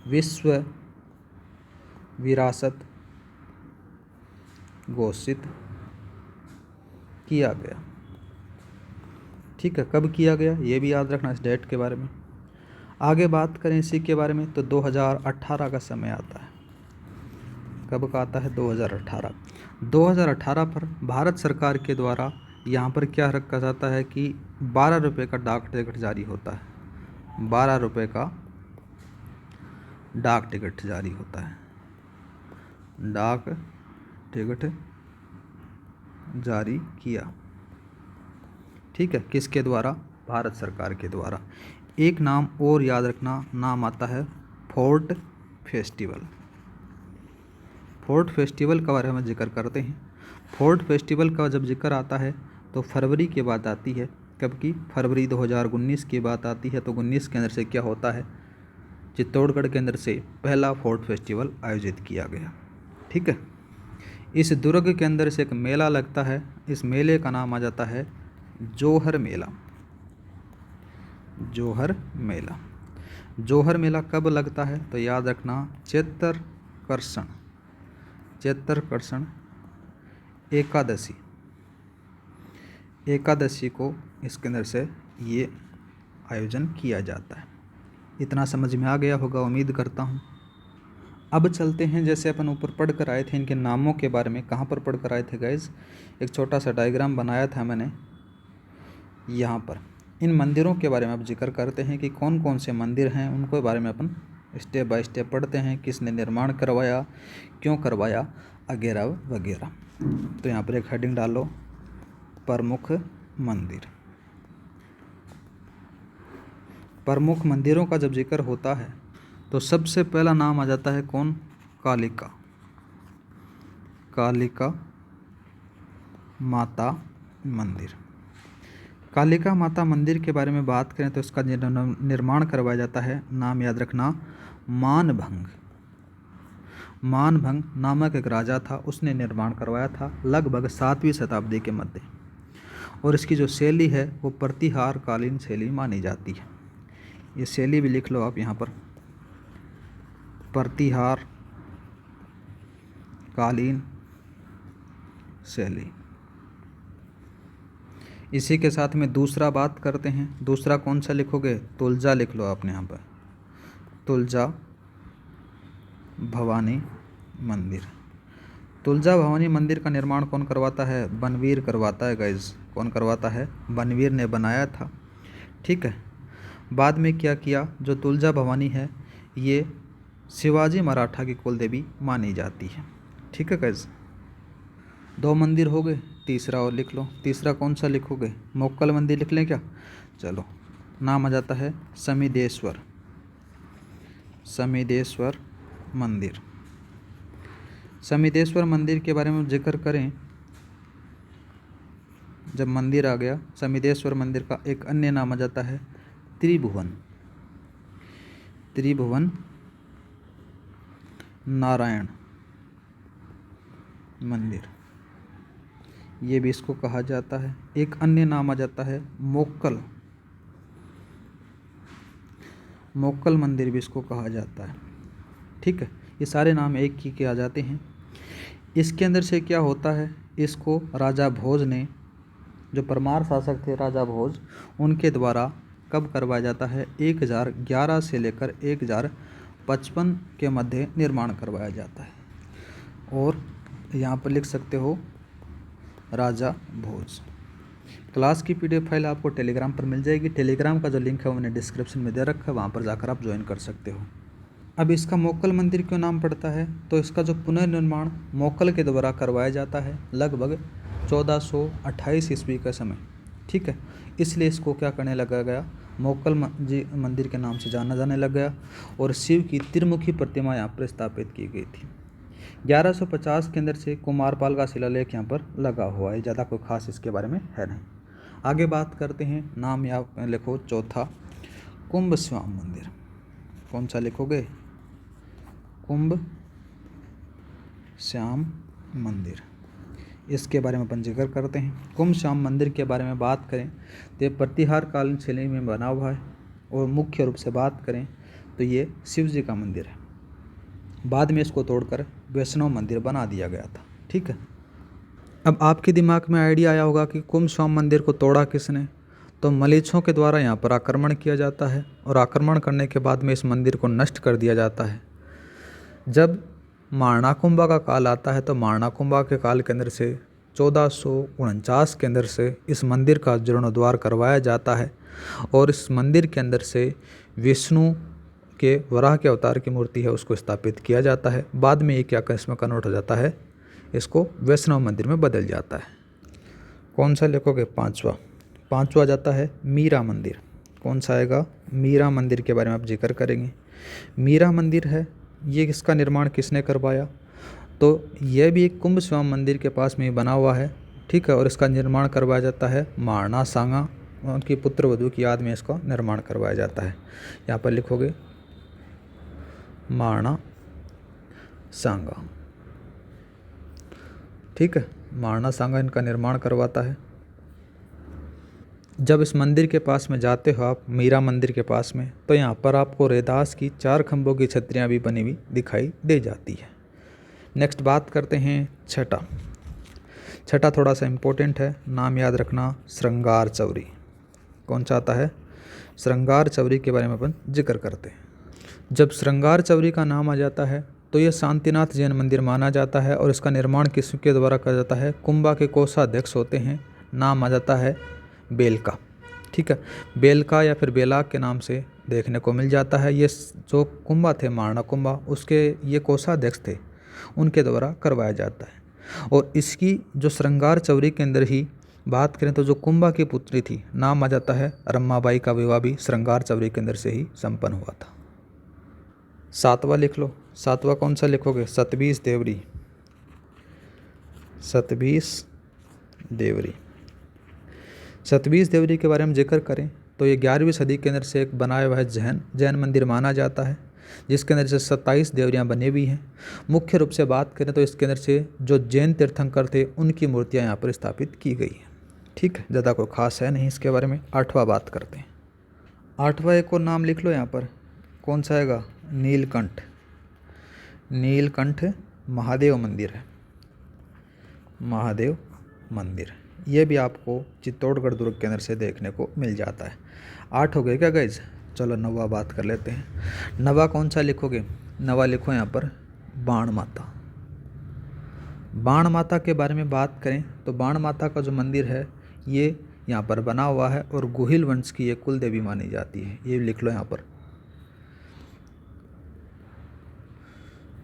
विश्व विरासत घोषित किया गया। ठीक है, कब किया गया ये भी याद रखना इस डेट के बारे में। आगे बात करें इसी के बारे में तो 2018 का समय आता है। कब का आता है? 2018। 2018 पर भारत सरकार के द्वारा यहाँ पर क्या रखा जाता है कि 12 रुपये का डाक टिकट जारी होता है। 12 रुपये का डाक टिकट जारी होता है। डाक टिकट जारी किया। ठीक है, किसके द्वारा? भारत सरकार के द्वारा। एक नाम और याद रखना, नाम आता है फोर्ट फेस्टिवल। फोर्ट फेस्टिवल के बारे में जिक्र करते हैं। फोर्ट फेस्टिवल का जब जिक्र आता है तो फरवरी की बात आती है। कब की? फरवरी 2019 की बात आती है। तो 19 के अंदर से क्या होता है, चित्तौड़गढ़ के अंदर से पहला फोर्ट फेस्टिवल आयोजित किया गया। ठीक है, इस दुर्ग के अंदर से एक मेला लगता है। इस मेले का नाम आ जाता है जौहर मेला। जौहर मेला। जौहर मेला कब लगता है? तो याद रखना, चैत्र कर्षण एकादशी को इसके अंदर से ये आयोजन किया जाता है। इतना समझ में आ गया होगा उम्मीद करता हूँ। अब चलते हैं, जैसे अपन ऊपर पढ़ कर आए थे इनके नामों के बारे में। कहाँ पर पढ़ कर आए थे गाइज? एक छोटा सा डायग्राम बनाया था मैंने यहाँ पर। इन मंदिरों के बारे में अब जिक्र करते हैं कि कौन कौन से मंदिर हैं, उनको बारे में अपन स्टेप बाय स्टेप पढ़ते हैं। किसने निर्माण करवाया, क्यों करवाया, वगैरह वगैरह। तो यहाँ पर एक हेडिंग डालो, प्रमुख मंदिर। प्रमुख मंदिरों का जब जिक्र होता है तो सबसे पहला नाम आ जाता है कौन? कालिका माता मंदिर। कालिका माता मंदिर के बारे में बात करें तो इसका निर्माण करवाया जाता है। नाम याद रखना, मानभंग नामक एक राजा था, उसने निर्माण करवाया था लगभग 7वीं शताब्दी के मध्य। और इसकी जो शैली है वो प्रतिहार कालीन शैली मानी जाती है। ये शैली भी लिख लो आप यहाँ पर, प्रतिहार कालीन शैली। इसी के साथ में दूसरा बात करते हैं। दूसरा कौन सा लिखोगे? तुलजा लिख लो आपने यहाँ पर, तुलजा भवानी मंदिर। तुलजा भवानी मंदिर का निर्माण कौन करवाता है? बनवीर करवाता है गाइज। कौन करवाता है? बनवीर ने बनाया था। ठीक है, बाद में क्या किया, जो तुलजा भवानी है ये शिवाजी मराठा की कुल देवी मानी जाती है। ठीक है गाइज, 2 मंदिर हो गए, तीसरा और लिख लो। तीसरा कौन सा लिखोगे? मोक्कल मंदिर लिख लें क्या? चलो, नाम आ जाता है समिदेश्वर मंदिर। समिदेश्वर मंदिर के बारे में जिक्र करें जब मंदिर आ गया, समिदेश्वर मंदिर का एक अन्य नाम आ जाता है त्रिभुवन, त्रिभुवन नारायण मंदिर, ये भी इसको कहा जाता है। एक अन्य नाम आ जाता है मोक्कल, मोक्कल मंदिर भी इसको कहा जाता है। ठीक है, ये सारे नाम एक ही के आ जाते हैं। इसके अंदर से क्या होता है, इसको राजा भोज ने, जो परमार शासक थे राजा भोज, उनके द्वारा कब करवाया जाता है, 1011 से लेकर 1055 के मध्य निर्माण करवाया जाता है। और यहाँ पर लिख सकते हो राजा भोज। क्लास की PDF फाइल आपको टेलीग्राम पर मिल जाएगी। टेलीग्राम का जो लिंक है वो मैंने डिस्क्रिप्शन में दे रखा है, वहाँ पर जाकर आप ज्वाइन कर सकते हो। अब इसका मोक्कल मंदिर क्यों नाम पड़ता है, तो इसका जो पुनर्निर्माण मोक्कल के द्वारा करवाया जाता है लगभग 1428 ईस्वी का समय। ठीक है, इसलिए इसको क्या करने लगा गया, मोक्कल मंदिर के नाम से जाना जाने लग गया। और शिव की त्रिमुखी प्रतिमा यहाँ पर स्थापित की गई थी। 1150 के अंदर से कुमारपाल का शिलालेख यहाँ पर लगा हुआ है, ज़्यादा कोई खास इसके बारे में है नहीं। आगे बात करते हैं, नाम यहाँ लिखो चौथा, कुंभ श्याम मंदिर। कौन सा लिखोगे, कुंभ श्याम मंदिर, इसके बारे में अपन जिक्र करते हैं। कुंभ श्याम मंदिर के बारे में बात करें तो ये प्रतिहार कालीन शैली में बना हुआ है। और मुख्य रूप से बात करें तो ये शिव जी का मंदिर है। बाद में इसको तोड़कर वैष्णव मंदिर बना दिया गया था। ठीक है, अब आपके दिमाग में आइडिया आया होगा कि कुंभ श्याम मंदिर को तोड़ा किसने, तो मलेच्छों के द्वारा यहाँ पर आक्रमण किया जाता है। और आक्रमण करने के बाद में इस मंदिर को नष्ट कर दिया जाता है। जब मारणाकुंभा का काल आता है तो मारणाकुंभा के काल के अंदर से 1449 के अंदर से इस मंदिर का जीर्णोद्धार करवाया जाता है। और इस मंदिर के अंदर से विष्णु के वराह के अवतार की मूर्ति है उसको स्थापित किया जाता है। बाद में ये क्या इसमें कन्वर्ट हो जाता है, इसको वैष्णव मंदिर में बदल जाता है। कौन सा लिखोगे, पांचवा जाता है मीरा मंदिर। कौन सा आएगा, मीरा मंदिर के बारे में आप जिक्र करेंगे। मीरा मंदिर है, ये इसका निर्माण किसने करवाया, तो यह भी एक कुंभ श्याम मंदिर के पास में बना हुआ है। ठीक है, और इसका निर्माण करवाया जाता है मारना सांगा, उनकी पुत्र वधू की याद में इसका निर्माण करवाया जाता है। यहाँ पर लिखोगे मारना सांगा। ठीक है, मारना सांगा इनका निर्माण करवाता है। जब इस मंदिर के पास में जाते हो आप, मीरा मंदिर के पास में, तो यहाँ पर आपको रैदास की 4 खंभों की छतरियाँ भी बनी हुई दिखाई दे जाती है। नेक्स्ट बात करते हैं छठा थोड़ा सा इम्पोर्टेंट है, नाम याद रखना, श्रृंगार चौरी। कौन सा आता है, श्रृंगार चौरी के बारे में अपन जिक्र करते हैं। जब श्रृंगार चौरी का नाम आ जाता है तो यह शांतिनाथ जैन मंदिर माना जाता है। और इसका निर्माण किसके द्वारा किया जाता है, कुंभा के कोषाध्यक्ष होते हैं, नाम आ जाता है बेलका। ठीक है, बेलका या फिर बेलाक के नाम से देखने को मिल जाता है। ये जो कुंभा थे, मारना कुंभा, उसके ये कोषाध्यक्ष थे, उनके द्वारा करवाया जाता है। और इसकी जो श्रृंगार चौरी के अंदर ही बात करें तो जो कुंभा की पुत्री थी, नाम आ जाता है रमाबाई का विवाह भी श्रृंगार चौरी के अंदर से ही संपन्न हुआ था। 7वां लिख लो, 7वां कौन सा लिखोगे, सतबीस देवरी। सतबीस देवरी के बारे में जिक्र करें तो ये 11वीं सदी के अंदर से एक बनाया हुआ है जैन मंदिर माना जाता है, जिसके अंदर से 27 देवरियाँ बनी हुई हैं। मुख्य रूप से बात करें तो इसके अंदर से जो जैन तीर्थंकर थे उनकी मूर्तियाँ यहाँ पर स्थापित की गई हैं। ठीक है, ज़्यादा कोई खास है नहीं इसके बारे में। 8वां बात करते हैं। 8वां एक और नाम लिख लो यहाँ पर, कौन सा आएगा, नीलकंठ महादेव मंदिर है। महादेव मंदिर, ये भी आपको चित्तौड़गढ़ दुर्ग के अंदर से देखने को मिल जाता है। 8 हो गए क्या गाइज, चलो 9वां बात कर लेते हैं। 9वां कौन सा लिखोगे, 9वां लिखो यहाँ पर बाण माता। बाण माता के बारे में बात करें तो बाण माता का जो मंदिर है ये यहाँ पर बना हुआ है और गोहिल वंश की ये कुल देवी मानी जाती है। ये लिख लो यहाँ पर,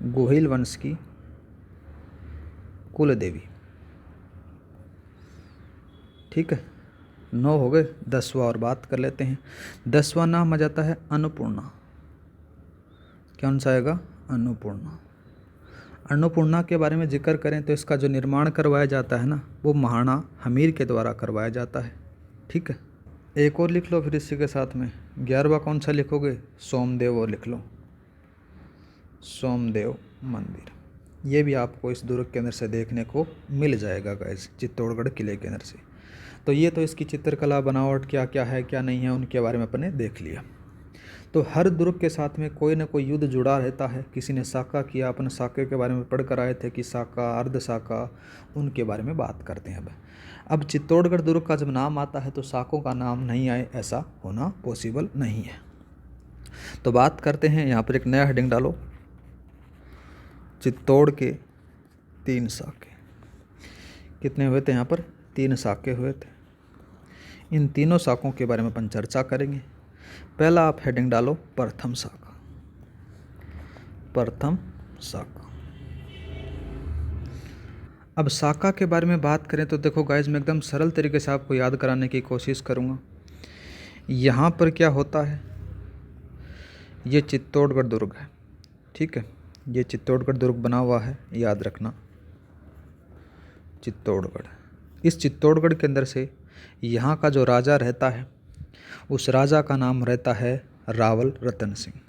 गोहिल वंश की कुल देवी। ठीक है, 9 हो गए। 10वां और बात कर लेते हैं। 10वां नाम आ जाता है अन्नपूर्णा। कौन सा आएगा, अन्नपूर्णा। अन्नपूर्णा के बारे में जिक्र करें तो इसका जो निर्माण करवाया जाता है ना, वो महाराणा हमीर के द्वारा करवाया जाता है। ठीक है, एक और लिख लो फिर इसी के साथ में। 11वां कौन सा लिखोगे? सोमदेव और लिख लो, सोमदेव मंदिर। ये भी आपको इस दुर्ग के अंदर से देखने को मिल जाएगा गाइस, चित्तौड़गढ़ किले के अंदर से। तो ये तो इसकी चित्रकला बनावट क्या क्या है क्या नहीं है उनके बारे में अपने देख लिया। तो हर दुर्ग के साथ में कोई ना कोई युद्ध जुड़ा रहता है। किसी ने साका किया, अपन साके के बारे में पढ़ कर आए थे कि साका, अर्ध साका, उनके बारे में बात करते हैं। अब चित्तौड़गढ़ दुर्ग का जब नाम आता है तो साकों का नाम नहीं आए, ऐसा होना पॉसिबल नहीं है। तो बात करते हैं, यहाँ पर एक नया हेडिंग डालो, चित्तौड़ के 3 साके। कितने हुए थे यहाँ पर? 3 साके हुए थे। इन तीनों साकों के बारे में अपन चर्चा करेंगे। पहला आप हेडिंग डालो, प्रथम साका। प्रथम साका। अब साका के बारे में बात करें तो देखो गाइस, मैं एकदम सरल तरीके से आपको याद कराने की कोशिश करूँगा। यहाँ पर क्या होता है, ये चित्तौड़गढ़ दुर्ग है। ठीक है, ये चित्तौड़गढ़ दुर्ग बना हुआ है, याद रखना, चित्तौड़गढ़। इस चित्तौड़गढ़ के अंदर से यहाँ का जो राजा रहता है, उस राजा का नाम रहता है रावल रतन सिंह।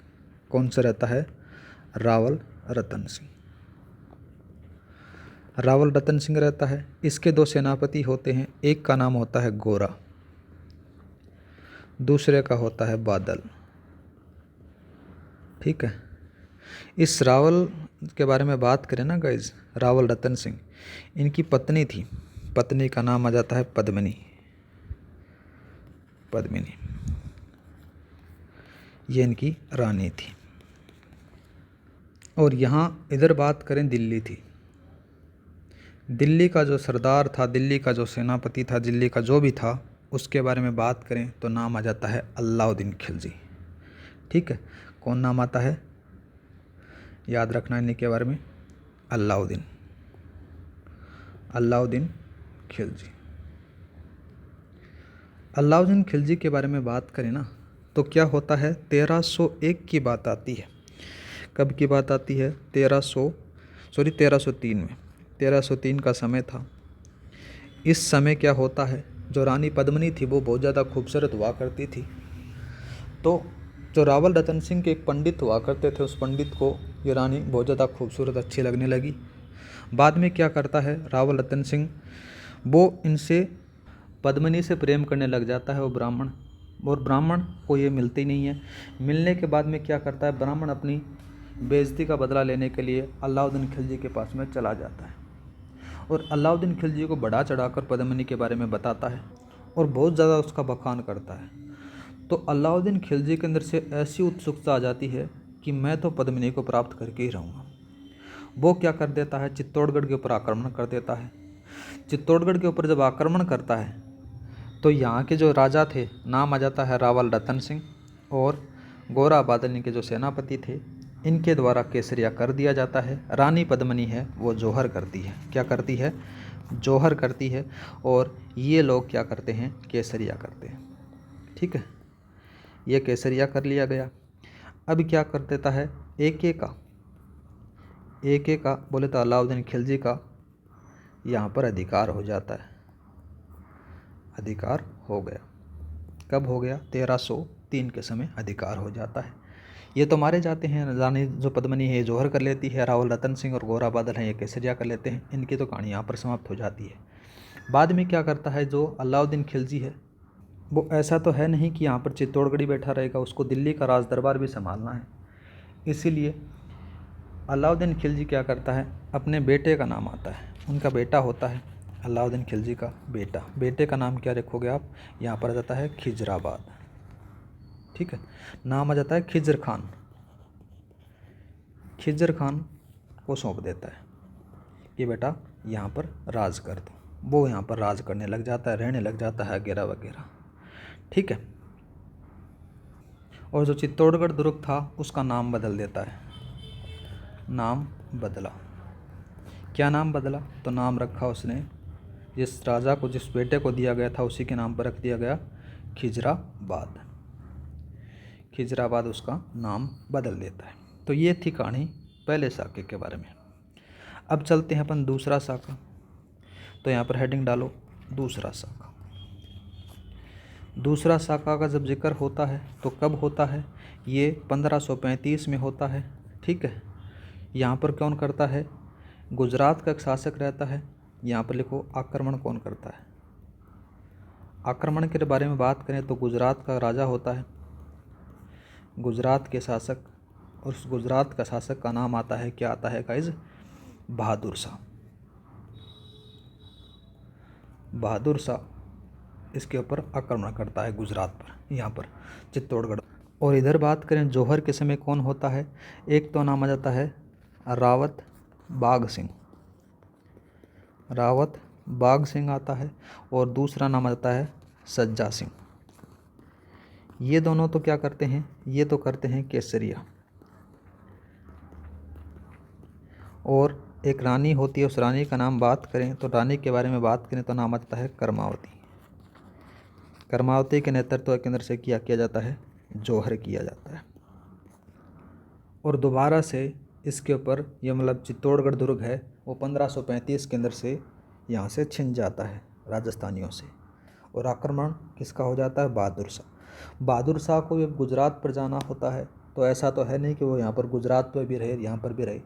कौन सा रहता है? रावल रतन सिंह। रावल रतन सिंह रहता है। इसके 2 सेनापति होते हैं, एक का नाम होता है गोरा, दूसरे का होता है बादल। ठीक है, इस रावल के बारे में बात करें ना गाइज, रावल रतन सिंह, इनकी पत्नी थी, पत्नी का नाम आ जाता है पद्मिनी। पद्मिनी ये इनकी रानी थी। और यहाँ इधर बात करें, दिल्ली थी। दिल्ली का जो सरदार था, दिल्ली का जो सेनापति था, दिल्ली का जो भी था, उसके बारे में बात करें तो नाम आ जाता है अलाउद्दीन खिलजी। ठीक है, कौन नाम आता है? याद रखना इन्हीं के बारे में, अलाउद्दीन, अलाउद्दीन खिलजी। अलाउद्दीन खिलजी के बारे में बात करें ना तो क्या होता है, 1301 की बात आती है। कब की बात आती है? 1303 में। 1303 का समय था। इस समय क्या होता है, जो रानी पद्मिनी थी वो बहुत ज़्यादा खूबसूरत हुआ करती थी। तो जो रावल रतन सिंह के एक पंडित हुआ करते थे, उस पंडित को ये रानी बहुत ज़्यादा खूबसूरत अच्छी लगने लगी। बाद में क्या करता है रावल रतन सिंह, वो इनसे पद्मिनी से प्रेम करने लग जाता है। वो ब्राह्मण, और ब्राह्मण को ये मिलती नहीं है। मिलने के बाद में क्या करता है, ब्राह्मण अपनी बेइज्जती का बदला लेने के लिए अलाउद्दीन खिलजी के पास में चला जाता है और अलाउद्दीन खिलजी को बढ़ा चढ़ाकर पद्मिनी के बारे में बताता है और बहुत ज़्यादा उसका बखान करता है। तो अलाउद्दीन खिलजी के अंदर से ऐसी उत्सुकता आ जाती है कि मैं तो पद्मिनी को प्राप्त करके ही रहूँगा। वो क्या कर देता है, चित्तौड़गढ़ के ऊपर आक्रमण कर देता है। चित्तौड़गढ़ के ऊपर जब आक्रमण करता है तो यहाँ के जो राजा थे, नाम आ जाता है रावल रतन सिंह, और गोरा बादल इनके जो सेनापति थे, इनके द्वारा केसरिया कर दिया जाता है। रानी पद्मिनी है वो जौहर करती है। क्या करती है? जौहर करती है। और ये लोग क्या करते हैं, केसरिया करते हैं। ठीक है, ये केसरिया कर लिया गया। अब क्या कर देता है, एक का बोले तो अलाउद्दीन खिलजी का यहाँ पर अधिकार हो जाता है। अधिकार हो गया। कब हो गया? 1303 के समय अधिकार हो जाता है। ये तो मारे जाते हैं, रानी जो पद्मिनी है जौहर कर लेती है, रावल रतन सिंह और गोरा बादल हैं ये केसरिया कर लेते हैं। इनकी तो कहानी यहाँ पर समाप्त हो जाती है। बाद में क्या करता है, जो अलाउद्दीन खिलजी है वो ऐसा तो है नहीं कि यहाँ पर चित्तौड़गढ़ ही बैठा रहेगा, उसको दिल्ली का राज दरबार भी संभालना है। इसीलिए अलाउद्दीन खिलजी क्या करता है, अपने बेटे का नाम आता है, उनका बेटा होता है अलाउद्दीन खिलजी का बेटा। बेटे का नाम क्या रखोगे आप? यहाँ पर आ जाता है खिजराबाद। ठीक है, नाम आ जाता है खिजर खान। खिजर खान को सौंप देता है कि बेटा यहाँ पर राज कर दो। वो यहाँ पर राज करने लग जाता है, रहने लग जाता है वगैरह वगैरह। ठीक है, और जो चित्तौड़गढ़ दुर्ग था उसका नाम बदल देता है। नाम बदला। क्या नाम बदला? तो नाम रखा उसने, जिस राजा को, जिस बेटे को दिया गया था उसी के नाम पर रख दिया गया खिजराबाद। खिजराबाद उसका नाम बदल देता है। तो ये थी कहानी पहले साके के बारे में। अब चलते हैं अपन दूसरा साका। तो यहाँ पर हेडिंग डालो दूसरा साका। दूसरा साका का जब जिक्र होता है तो कब होता है? ये 1535 में होता है। ठीक है, यहाँ पर कौन करता है? गुजरात का एक शासक रहता है। यहाँ पर लिखो आक्रमण कौन करता है। आक्रमण के बारे में बात करें तो गुजरात का राजा होता है, गुजरात के शासक, और उस गुजरात का शासक का नाम आता है, क्या आता है गाइज? बहादुर शाह। बहादुर शाह इसके ऊपर आक्रमण करता है गुजरात पर, यहाँ पर चित्तौड़गढ़। और इधर बात करें जौहर के समय कौन होता है? एक तो नाम आ जाता है रावत बाघ सिंह, रावत बाघ सिंह आता है, और दूसरा नाम आ जाता है सज्जा सिंह। ये दोनों तो क्या करते हैं? ये तो करते हैं केसरिया। और एक रानी होती है, उस रानी का नाम बात करें तो रानी के बारे में बात करें तो नाम आता है करमावती। करमावती के नेतृत्व के अंदर से किया जाता है जौहर किया जाता है। और दोबारा से इसके ऊपर ये मतलब चित्तौड़गढ़ दुर्ग है वो 1535 के अंदर से यहाँ से छिन जाता है राजस्थानियों से, और आक्रमण किसका हो जाता है? बहादुर शाह। बहादुर शाह को जब गुजरात पर जाना होता है तो ऐसा तो है नहीं कि वो यहाँ पर गुजरात पर भी रहे, यहाँ पर भी रहे,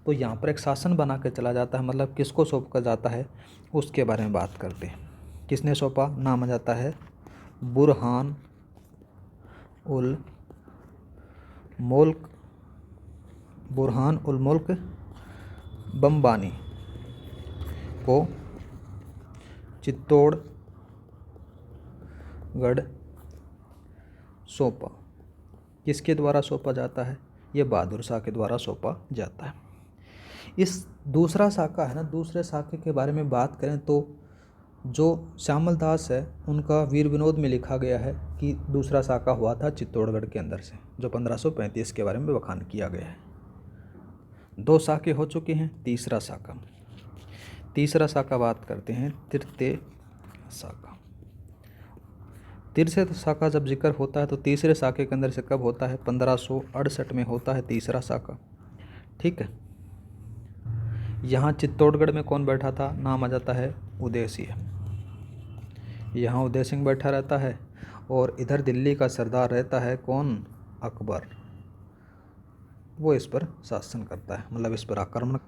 तो यहाँ पर एक शासन बना के चला जाता है। मतलब किसको सौंप कर जाता है उसके बारे में बात करते हैं। किसने सौंपा? नाम आ जाता है बुरहान उल मुल्क, बुरहान उल मुल्क बम्बानी को चित्तौड़गढ़ सौंपा। किसके द्वारा सौंपा जाता है? ये बहादुर शाह के द्वारा सौंपा जाता है। इस दूसरा साका है ना, दूसरे साके के बारे में बात करें तो जो श्यामल दास है उनका वीर विनोद में लिखा गया है कि दूसरा साका हुआ था चित्तौड़गढ़ के अंदर से, जो 1535 के बारे में बखान किया गया है। 2 साके हो चुके हैं, तीसरा साका। तीसरा साका बात करते हैं तृतीय साका। तीसरे साका जब जिक्र होता है तो तीसरे साके के अंदर से कब होता है? 1568 में होता है तीसरा साका। ठीक है, यहाँ चित्तौड़गढ़ में कौन बैठा था? नाम आ जाता है उदय सिंह। यहाँ उदय सिंह बैठा रहता है, और इधर दिल्ली का सरदार रहता है कौन? अकबर। वो इस पर शासन करता है, मतलब इस पर आक्रमण।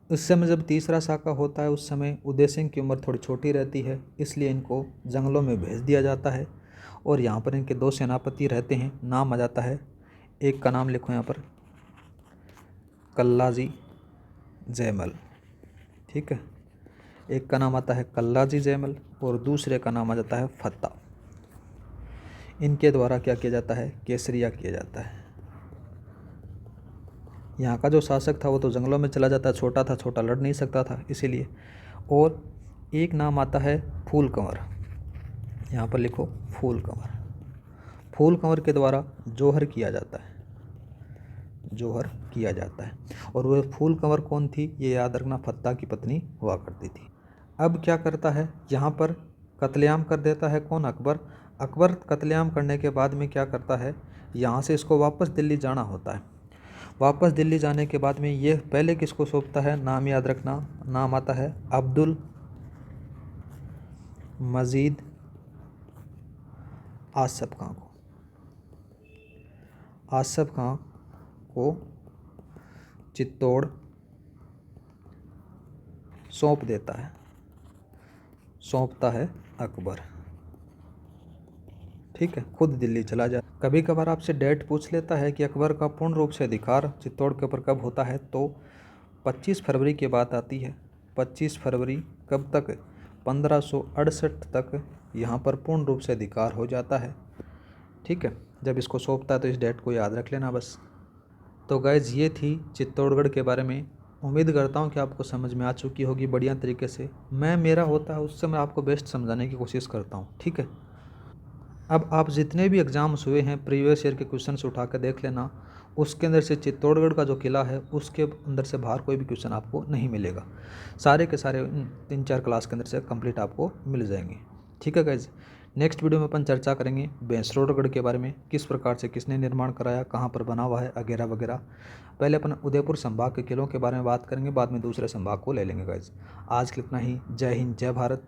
उस समय जब तीसरा साका होता है उस समय उदय सिंह की उम्र थोड़ी छोटी रहती है, इसलिए इनको जंगलों में भेज दिया जाता है। और यहाँ पर इनके 2 सेनापति रहते हैं। नाम आ जाता है, एक का नाम लिखो यहाँ पर कल्लाजी जयमल। ठीक है, एक का नाम आता है कल्लाजी जयमल और दूसरे का नाम आ जाता है फत्ता। इनके द्वारा क्या किया जाता है? केसरिया किया जाता है। यहाँ का जो शासक था वो तो जंगलों में चला जाता, छोटा था, छोटा लड़ नहीं सकता था इसीलिए। और एक नाम आता है फूल कंवर, यहाँ पर लिखो फूल कंवर। फूल कंवर के द्वारा जौहर किया जाता है, जौहर किया जाता है। और वो फूल कंवर कौन थी? ये याद रखना, फत्ता की पत्नी हुआ करती थी। अब क्या करता है? यहाँ पर कत्लेआम कर देता है कौन? अकबर। अकबर कत्लेआम करने के बाद में क्या करता है? यहाँ से इसको वापस दिल्ली जाना होता है। वापस दिल्ली जाने के बाद में ये पहले किसको सौंपता है? नाम याद रखना, नाम आता है अब्दुल मजीद आसफ खां को। आसफ खां को चित्तौड़ सौंप देता है, सौंपता है अकबर। ठीक है, खुद दिल्ली चला जाए। कभी कभार आपसे डेट पूछ लेता है कि अकबर का पूर्ण रूप से अधिकार चित्तौड़ के ऊपर कब होता है, तो 25 फरवरी की बात आती है। 25 फरवरी कब तक? 1568 तक यहाँ पर पूर्ण रूप से अधिकार हो जाता है। ठीक है, जब इसको सौंपता है तो इस डेट को याद रख लेना बस। तो गाइज ये थी चित्तौड़गढ़ के बारे में। उम्मीद करता हूँ कि आपको समझ में आ चुकी होगी बढ़िया तरीके से। मेरा होता है उससे मैं आपको बेस्ट समझाने की कोशिश करता हूँ। ठीक है, अब आप जितने भी एग्ज़ाम्स हुए हैं प्रीवियस ईयर के क्वेश्चंस उठा कर देख लेना, उसके अंदर से चित्तौड़गढ़ का जो किला है उसके अंदर से बाहर कोई भी क्वेश्चन आपको नहीं मिलेगा। सारे के सारे 3-4 क्लास के अंदर से कंप्लीट आपको मिल जाएंगे। ठीक है गाइज, नेक्स्ट वीडियो में अपन चर्चा करेंगे बेंसरोडगढ़ के बारे में, किस प्रकार से किसने निर्माण कराया, कहाँ पर बना हुआ है वगैरह वगैरह। पहले अपन उदयपुर संभाग के किलों के बारे में बात करेंगे, बाद में दूसरे संभाग को ले लेंगे गाइज। आज के इतना ही। जय हिंद, जय भारत।